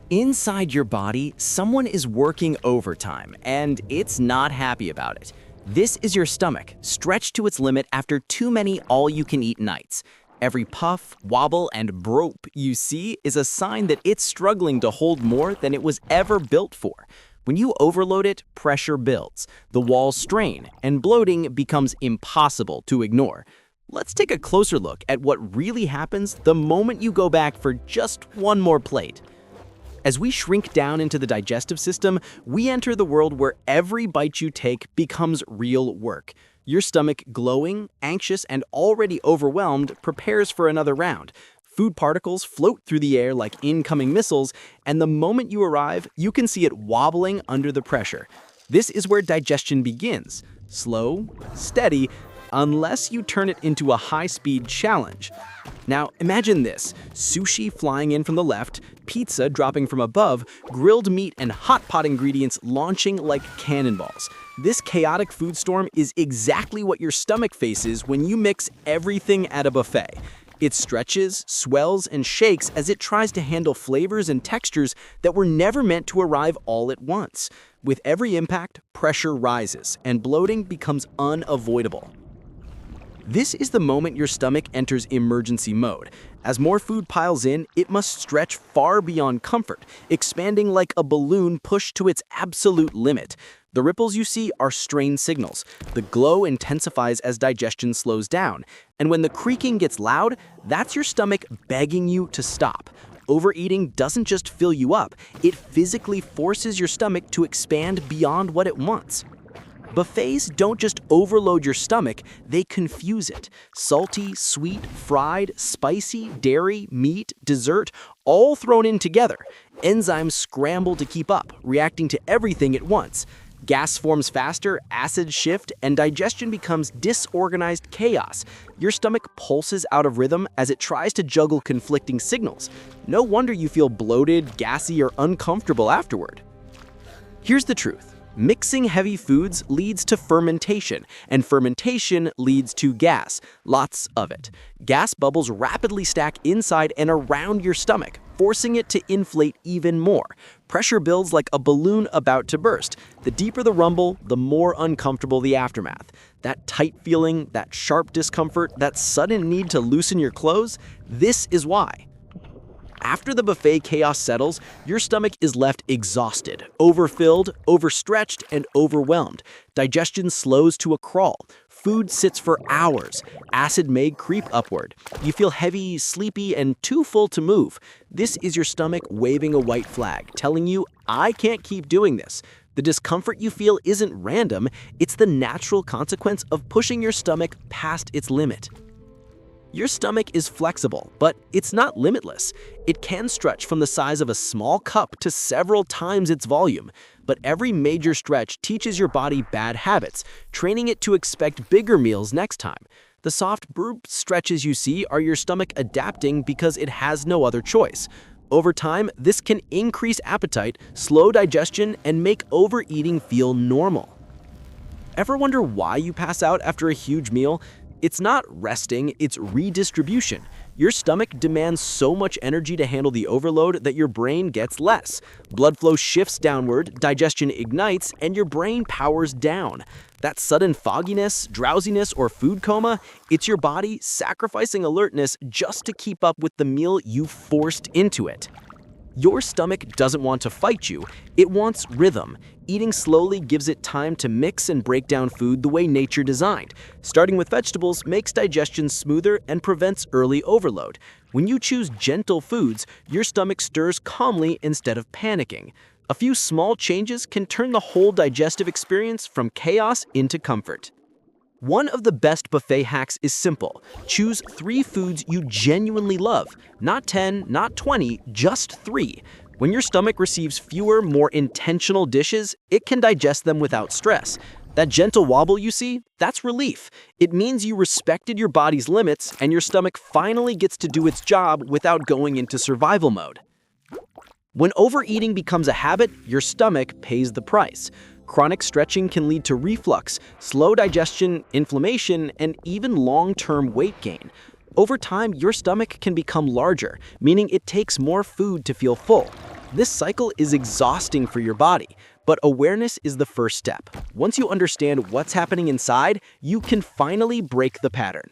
Inside your body, someone is working overtime, and it's not happy about it. This is your stomach, stretched to its limit after too many all-you-can-eat nights. Every puff, wobble, and brope you see is a sign that it's struggling to hold more than it was ever built for. When you overload it, pressure builds, the walls strain, and bloating becomes impossible to ignore. Let's take a closer look at what really happens the moment you go back for just one more plate. As we shrink down into the digestive system, we enter the world where every bite you take becomes real work. Your stomach, glowing, anxious, and already overwhelmed, prepares for another round. Food particles float through the air like incoming missiles, and the moment you arrive, you can see it wobbling under the pressure. This is where digestion begins. Slow, steady, unless you turn it into a high-speed challenge. Now, imagine this: sushi flying in from the left, pizza dropping from above, grilled meat and hot pot ingredients launching like cannonballs. This chaotic food storm is exactly what your stomach faces when you mix everything at a buffet. It stretches, swells, and shakes as it tries to handle flavors and textures that were never meant to arrive all at once. With every impact, pressure rises, and bloating becomes unavoidable. This is the moment your stomach enters emergency mode. As more food piles in, it must stretch far beyond comfort, expanding like a balloon pushed to its absolute limit. The ripples you see are strain signals. The glow intensifies as digestion slows down. And when the creaking gets loud, that's your stomach begging you to stop. Overeating doesn't just fill you up, it physically forces your stomach to expand beyond what it wants. Buffets don't just overload your stomach, they confuse it. Salty, sweet, fried, spicy, dairy, meat, dessert, all thrown in together. Enzymes scramble to keep up, reacting to everything at once. Gas forms faster, acids shift, and digestion becomes disorganized chaos. Your stomach pulses out of rhythm as it tries to juggle conflicting signals. No wonder you feel bloated, gassy, or uncomfortable afterward. Here's the truth. Mixing heavy foods leads to fermentation, and fermentation leads to gas, lots of it. Gas bubbles rapidly stack inside and around your stomach, forcing it to inflate even more. Pressure builds like a balloon about to burst. The deeper the rumble, the more uncomfortable the aftermath. That tight feeling, that sharp discomfort, that sudden need to loosen your clothes, this is why. After the buffet chaos settles, your stomach is left exhausted, overfilled, overstretched, and overwhelmed. Digestion slows to a crawl. Food sits for hours. Acid may creep upward. You feel heavy, sleepy, and too full to move. This is your stomach waving a white flag, telling you, I can't keep doing this. The discomfort you feel isn't random, it's the natural consequence of pushing your stomach past its limit. Your stomach is flexible, but it's not limitless. It can stretch from the size of a small cup to several times its volume. But every major stretch teaches your body bad habits, training it to expect bigger meals next time. The soft burp stretches you see are your stomach adapting because it has no other choice. Over time, this can increase appetite, slow digestion, and make overeating feel normal. Ever wonder why you pass out after a huge meal? It's not resting, it's redistribution. Your stomach demands so much energy to handle the overload that your brain gets less. Blood flow shifts downward, digestion ignites, and your brain powers down. That sudden fogginess, drowsiness, or food coma, it's your body sacrificing alertness just to keep up with the meal you forced into it. Your stomach doesn't want to fight you, it wants rhythm. Eating slowly gives it time to mix and break down food the way nature designed. Starting with vegetables makes digestion smoother and prevents early overload. When you choose gentle foods, your stomach stirs calmly instead of panicking. A few small changes can turn the whole digestive experience from chaos into comfort. One of the best buffet hacks is simple. Choose 3 foods you genuinely love. Not 10, not 20, just 3. When your stomach receives fewer, more intentional dishes, it can digest them without stress. That gentle wobble you see, that's relief. It means you respected your body's limits and your stomach finally gets to do its job without going into survival mode. When overeating becomes a habit, your stomach pays the price. Chronic stretching can lead to reflux, slow digestion, inflammation, and even long-term weight gain. Over time, your stomach can become larger, meaning it takes more food to feel full. This cycle is exhausting for your body, but awareness is the first step. Once you understand what's happening inside, you can finally break the pattern.